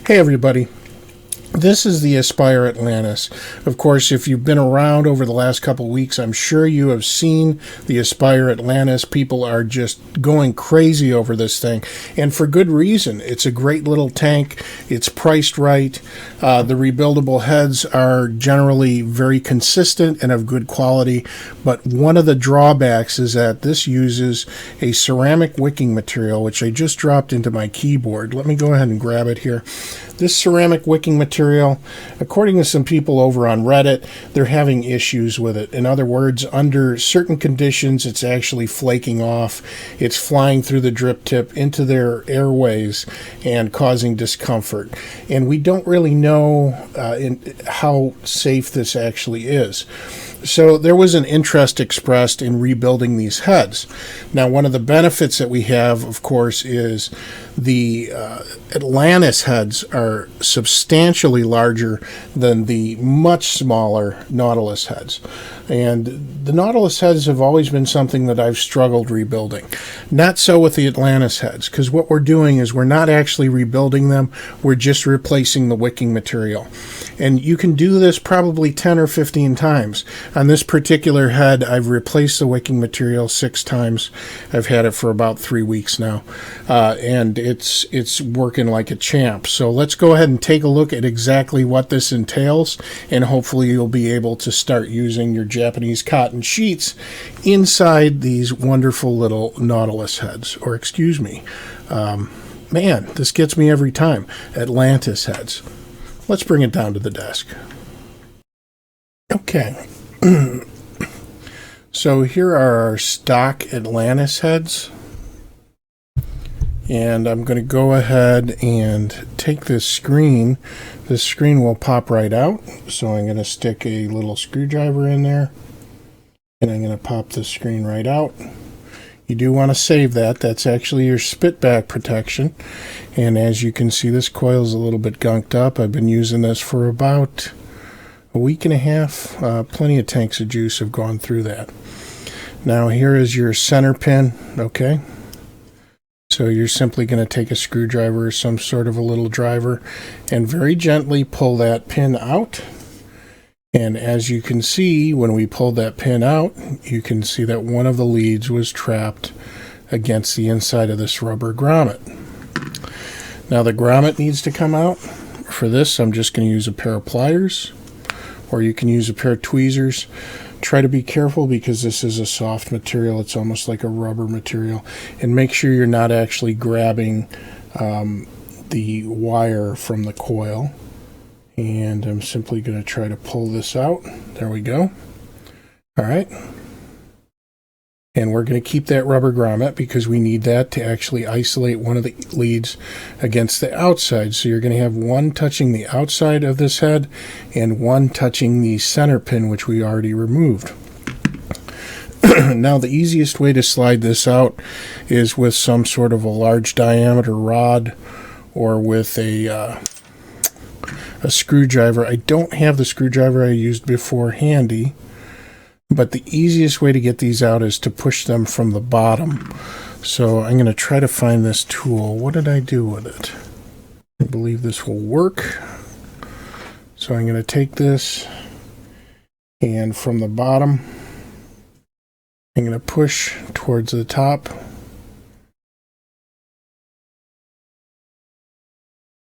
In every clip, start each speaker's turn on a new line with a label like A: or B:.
A: Hey everybody, this is the Aspire Atlantis. Of course, if you've been around over the last couple weeks, I'm sure you have seen the Aspire Atlantis. People are just going crazy over this thing, and for good reason. It's a great little tank. It's priced right. The rebuildable heads are generally very consistent and of good quality, but one of the drawbacks is that this uses a ceramic wicking material, which I just dropped into my keyboard. Let me go ahead and grab it here. This ceramic wicking material, according to some people over on Reddit, they're having issues with it. In other words, under certain conditions, it's actually flaking off. It's flying through the drip tip into their airways and causing discomfort. And we don't really know how safe this actually is. So there was an interest expressed in rebuilding these heads. Now, one of the benefits that we have, of course, is the Atlantis heads are substantially larger than the much smaller Nautilus heads. And the Nautilus heads have always been something that I've struggled rebuilding. Not so with the Atlantis heads, because what we're doing is we're not actually rebuilding them, we're just replacing the wicking material. And you can do this probably 10 or 15 times. On this particular head, I've replaced the wicking material 6 times. I've had it for about 3 weeks now. And it's working like a champ. So let's go ahead and take a look at exactly what this entails, and hopefully you'll be able to start using your Japanese cotton sheets inside these wonderful little Nautilus heads. Or excuse me. Man, this gets me every time. Atlantis heads. Let's bring it down to the desk. Okay. So here are our stock Atlantis heads. And I'm going to go ahead and take this screen. This screen will pop right out. So I'm going to stick a little screwdriver in there. And I'm going to pop the screen right out. You do want to save that. That's actually your spit back protection. And as you can see, this coil is a little bit gunked up. I've been using this for about a week and a half. Plenty of tanks of juice have gone through that. Now here is your center pin. Okay. So you're simply going to take a screwdriver or some sort of a little driver and very gently pull that pin out. And as you can see, when we pulled that pin out, you can see that one of the leads was trapped against the inside of this rubber grommet. Now the grommet needs to come out. For this, I'm just going to use a pair of pliers, or you can use a pair of tweezers. Try to be careful because this is a soft material. It's almost like a rubber material. And make sure you're not actually grabbing the wire from the coil. And I'm simply going to try to pull this out. There we go. All right. And we're going to keep that rubber grommet because we need that to actually isolate one of the leads against the outside. So you're going to have one touching the outside of this head and one touching the center pin, which we already removed. Now the easiest way to slide this out is with some sort of a large diameter rod or with a screwdriver. I don't have the screwdriver I used before handy, but the easiest way to get these out is to push them from the bottom. So I'm going to try to find this tool. What did I do with it? I believe this will work. So I'm going to take this, and from the bottom, I'm going to push towards the top.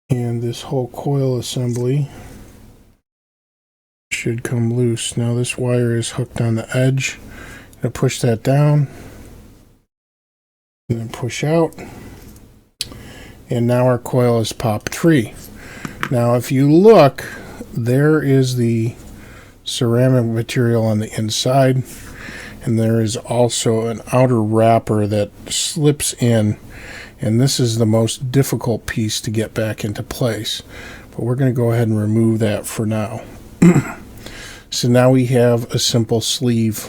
A: And this whole coil assembly should come loose. Now this wire is hooked on the edge. I'm going to push that down and then push out. And now our coil is popped free. Now if you look, there is the ceramic material on the inside, and there is also an outer wrapper that slips in, and this is the most difficult piece to get back into place. But we're going to go ahead and remove that for now. So now we have a simple sleeve.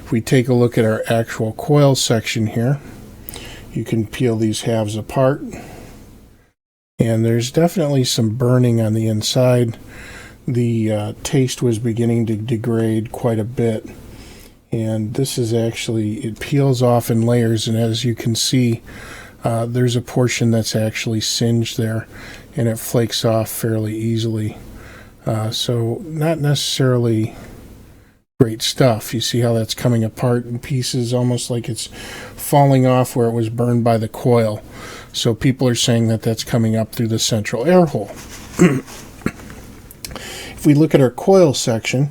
A: If we take a look at our actual coil section here, you can peel these halves apart, and there's definitely some burning on the inside. The taste was beginning to degrade quite a bit, and this is actually, it peels off in layers, and as you can see, there's a portion that's actually singed there, and it flakes off fairly easily. So not necessarily great stuff. You see how that's coming apart in pieces, almost like it's falling off where it was burned by the coil. So people are saying that that's coming up through the central air hole. If we look at our coil section,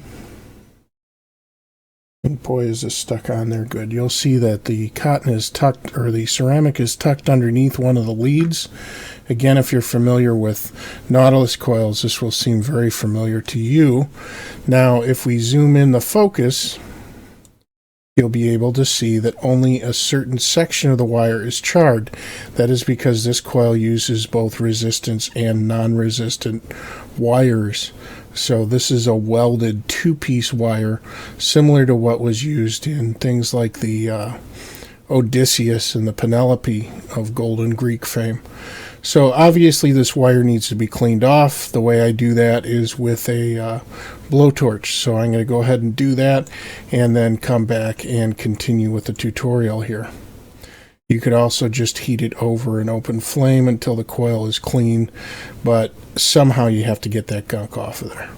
A: and boy is this stuck on there good, you'll see that the cotton is tucked, or the ceramic is tucked underneath one of the leads. Again, if you're familiar with Nautilus coils, this will seem very familiar to you. Now, if we zoom in the focus, you'll be able to see that only a certain section of the wire is charred. That is because this coil uses both resistance and non-resistant wires. So this is a welded two-piece wire, similar to what was used in things like the Odysseus and the Penelope of Golden Greek fame. So obviously this wire needs to be cleaned off. The way I do that is with a blowtorch. So I'm going to go ahead and do that and then come back and continue with the tutorial here. You could also just heat it over an open flame until the coil is clean, but somehow you have to get that gunk off of there.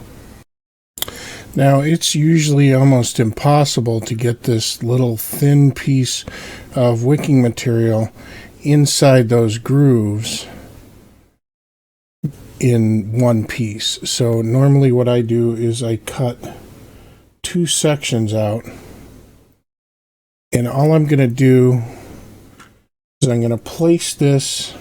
A: Now, it's usually almost impossible to get this little thin piece of wicking material inside those grooves in one piece. So normally what I do is I cut two sections out, and all I'm going to do is I'm going to place this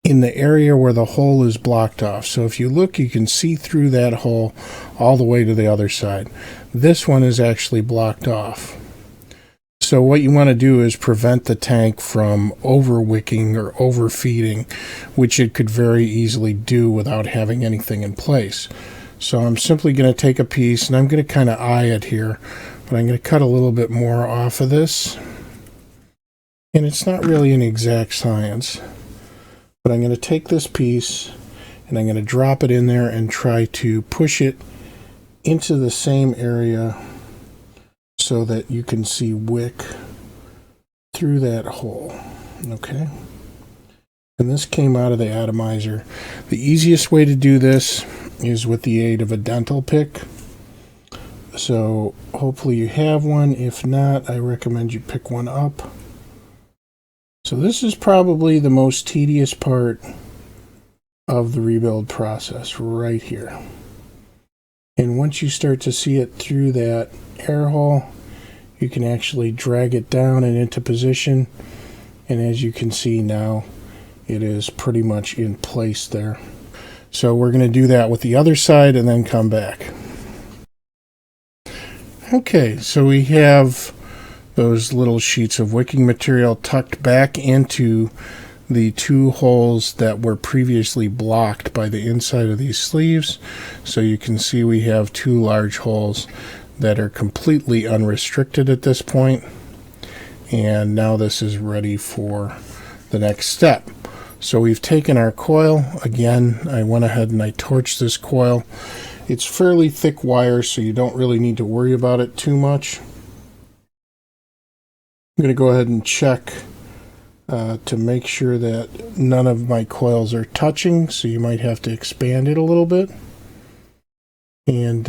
A: in the area where the hole is blocked off. So if you look, you can see through that hole all the way to the other side. This one is actually blocked off. So what you want to do is prevent the tank from over-wicking or overfeeding, which it could very easily do without having anything in place. So I'm simply going to take a piece, and I'm going to kind of eye it here, but I'm going to cut a little bit more off of this. And it's not really an exact science, but I'm going to take this piece and I'm going to drop it in there and try to push it into the same area so that you can see wick through that hole. Okay, and this came out of the atomizer. The easiest way to do this is with the aid of a dental pick. So hopefully you have one. If not, I recommend you pick one up. So this is probably the most tedious part of the rebuild process right here. And once you start to see it through that air hole, you can actually drag it down and into position. And as you can see now, it is pretty much in place there. So we're going to do that with the other side and then come back. Okay, so we have those little sheets of wicking material tucked back into the two holes that were previously blocked by the inside of these sleeves. So you can see we have two large holes that are completely unrestricted at this point. And now this is ready for the next step. So we've taken our coil. Again, I went ahead and I torched this coil. It's fairly thick wire, so you don't really need to worry about it too much. I'm going to go ahead and check to make sure that none of my coils are touching, so you might have to expand it a little bit. And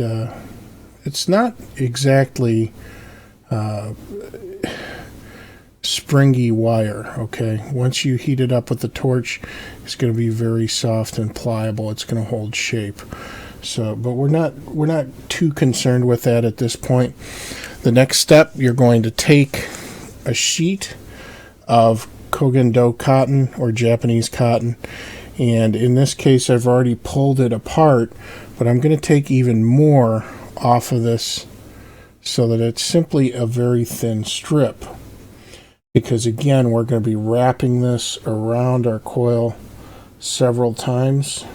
A: it's not exactly springy wire, okay? Once you heat it up with the torch, it's going to be very soft and pliable. It's going to hold shape. So, but we're not too concerned with that at this point. The next step, you're going to take a sheet of Kogendo cotton or Japanese cotton, and in this case I've already pulled it apart, but I'm going to take even more off of this so that it's simply a very thin strip, because again we're going to be wrapping this around our coil several times,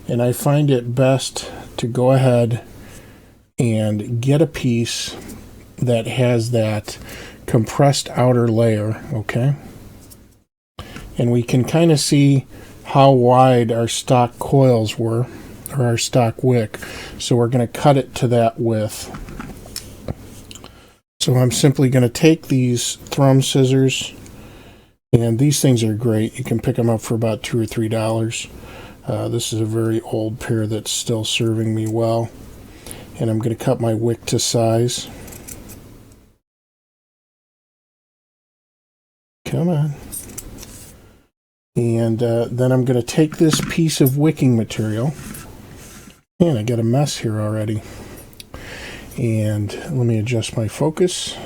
A: and I find it best to go ahead and get a piece that has that compressed outer layer, okay? And we can kind of see how wide our stock coils were, or our stock wick. So we're going to cut it to that width. So I'm simply going to take these thumb scissors, and these things are great. You can pick them up for about $2 or $3. This is a very old pair that's still serving me well. And I'm going to cut my wick to size. Come on. And then I'm going to take this piece of wicking material. And I got a mess here already. And let me adjust my focus.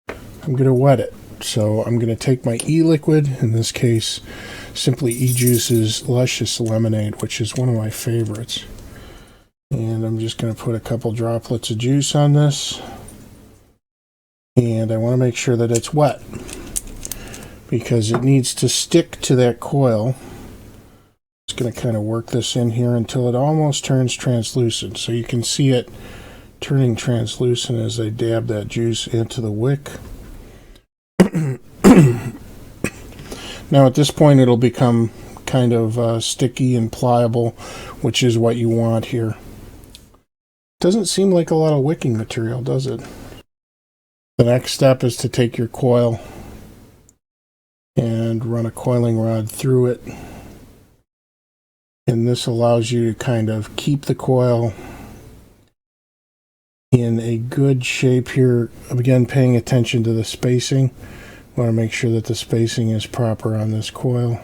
A: I'm going to wet it. So I'm going to take my e-liquid, in this case, Simply E-Juice's Luscious Lemonade, which is one of my favorites. And I'm just going to put a couple droplets of juice on this. And I want to make sure that it's wet, because it needs to stick to that coil. Just going to kind of work this in here until it almost turns translucent. So you can see it turning translucent as I dab that juice into the wick. Now at this point it'll become kind of sticky and pliable, which is what you want here. Doesn't seem like a lot of wicking material, does it? The next step is to take your coil and run a coiling rod through it. And this allows you to kind of keep the coil in a good shape here. Again, paying attention to the spacing. I want to make sure that the spacing is proper on this coil.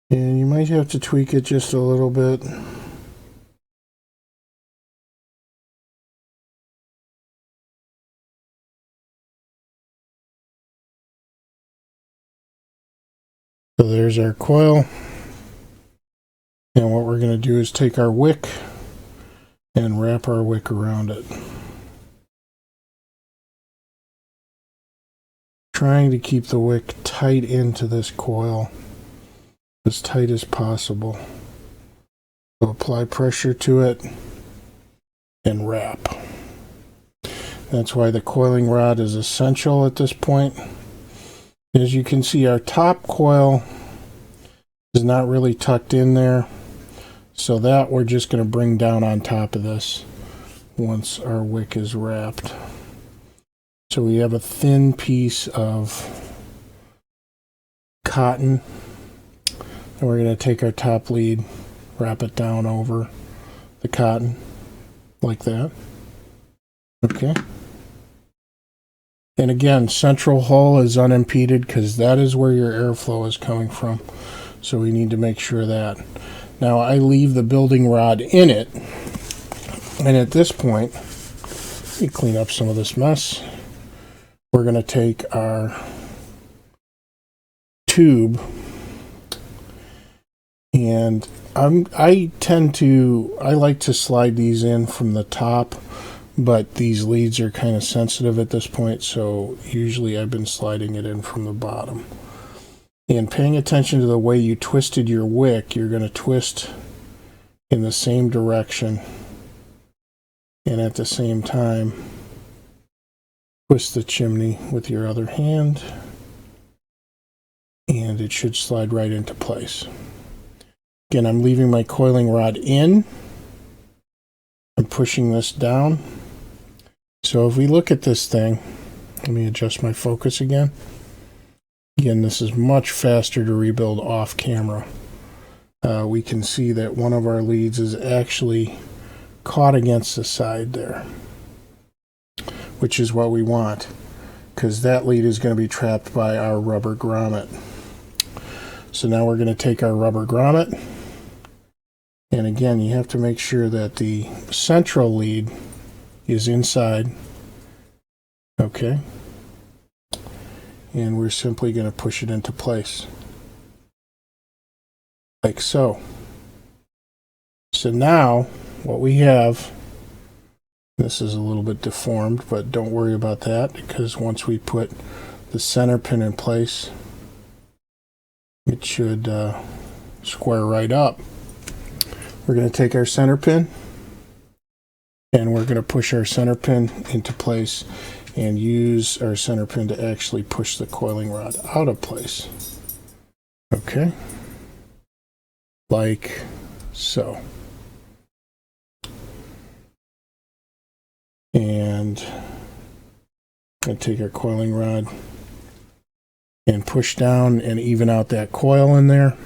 A: And you might have to tweak it just a little bit. So there's our coil. And what we're going to do is take our wick and wrap our wick around it. Trying to keep the wick tight into this coil, as tight as possible. So apply pressure to it and wrap. That's why the coiling rod is essential at this point. As you can see, our top coil is not really tucked in there. So that we're just going to bring down on top of this once our wick is wrapped. So we have a thin piece of cotton, and we're going to take our top lead, wrap it down over the cotton like that. Okay. And again, central hull is unimpeded because that is where your airflow is coming from. So we need to make sure that. Now I leave the building rod in it, and at this point, let me clean up some of this mess. We're going to take our tube, and I like to slide these in from the top, but these leads are kind of sensitive at this point, so usually I've been sliding it in from the bottom. And paying attention to the way you twisted your wick, you're going to twist in the same direction, and at the same time twist the chimney with your other hand, and it should slide right into place. Again, I'm leaving my coiling rod in. I'm pushing this down. So if we look at this thing, let me adjust my focus again. Again, this is much faster to rebuild off camera. We can see that one of our leads is actually caught against the side there, which is what we want, because that lead is going to be trapped by our rubber grommet. So now we're going to take our rubber grommet, and again, you have to make sure that the central lead is inside. Okay. And we're simply going to push it into place. Like so. So now, what we have, this is a little bit deformed, but don't worry about that, because once we put the center pin in place, it should square right up. We're going to take our center pin and we're going to push our center pin into place and use our center pin to actually push the coiling rod out of place. Okay, like so. And I'm going to take our coiling rod and push down and even out that coil in there.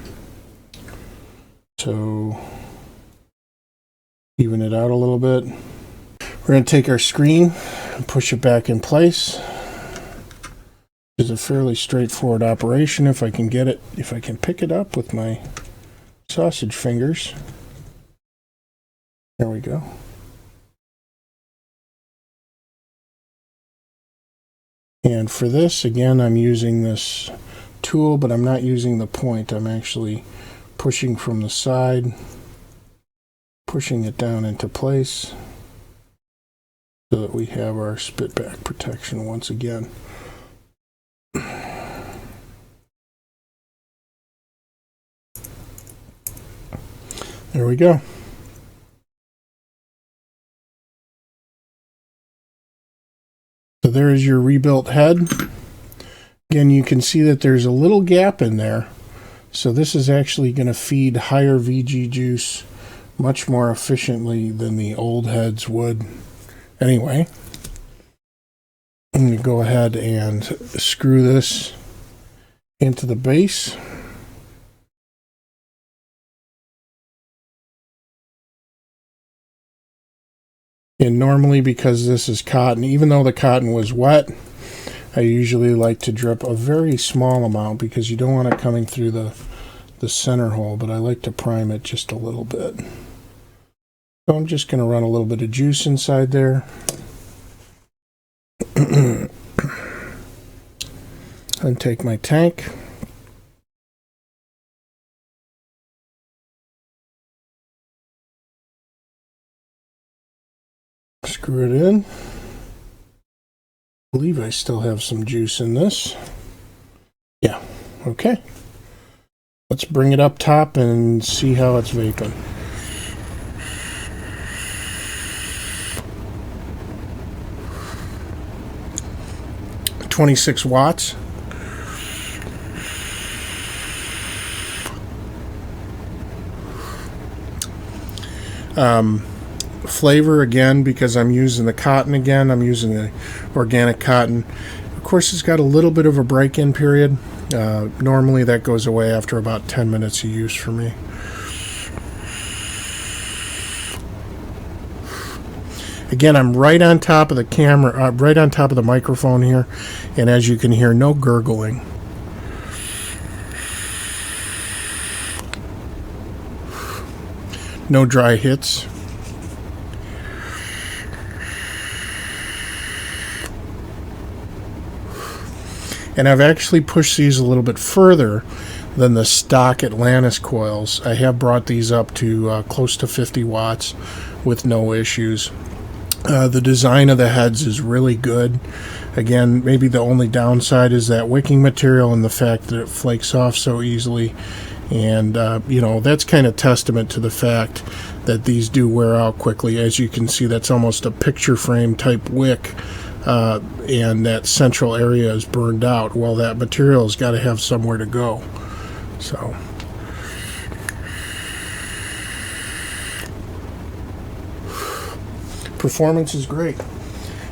A: So even it out a little bit. We're going to take our screen and push it back in place. It's a fairly straightforward operation if I can get it, if I can pick it up with my sausage fingers. There we go. And for this, again, I'm using this tool, but I'm not using the point. I'm actually pushing from the side, pushing it down into place so that we have our spit back protection once again. There we go. So there is your rebuilt head. Again, you can see that there's a little gap in there. So this is actually going to feed higher VG juice much more efficiently than the old heads would. Anyway, I'm going to go ahead and screw this into the base. And normally, because this is cotton, even though the cotton was wet, I usually like to drip a very small amount because you don't want it coming through the center hole, but I like to prime it just a little bit. So I'm just going to run a little bit of juice inside there. And take my tank. Screw it in. I believe I still have some juice in this. Yeah, okay. Let's bring it up top and see how it's vaping. .26 watts. Flavor, again, because I'm using the cotton again, I'm using the organic cotton. Of course, it's got a little bit of a break-in period. Normally that goes away after about 10 minutes of use for me. Again, I'm right on top of the camera, right on top of the microphone here, and as you can hear, no gurgling. No dry hits. And I've actually pushed these a little bit further than the stock Atlantis coils. I have brought these up to close to 50 watts with no issues. The design of the heads is really good. Again, maybe the only downside is that wicking material and the fact that it flakes off so easily. And, you know, that's kind of testament to the fact that these do wear out quickly. As you can see, that's almost a picture frame type wick. And that central area is burned out. Well, that material has got to have somewhere to go. So, performance is great.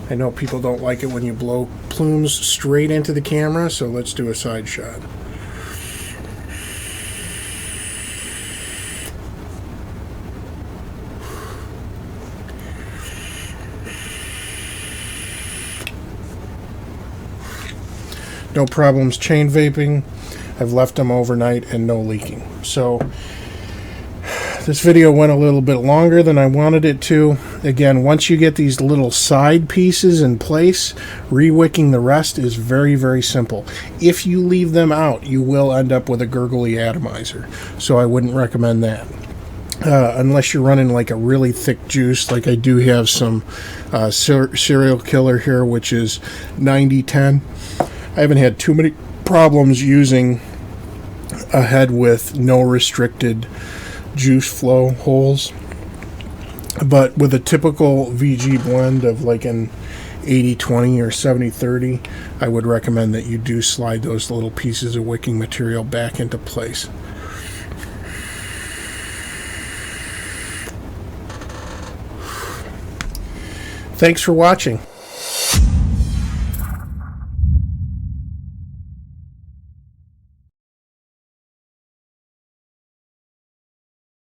A: I know people don't like it when you blow plumes straight into the camera, so let's do a side shot. No problems chain vaping. I've left them overnight and no leaking. So this video went a little bit longer than I wanted it to. Again, once you get these little side pieces in place, re-wicking the rest is very, very simple. If you leave them out, you will end up with a gurgly atomizer. So I wouldn't recommend that. Unless you're running like a really thick juice, like I do have some serial killer here, which is 90-10. I haven't had too many problems using a head with no restricted juice flow holes. But with a typical VG blend of like an 80-20 or 70-30, I would recommend that you do slide those little pieces of wicking material back into place. Thanks for watching.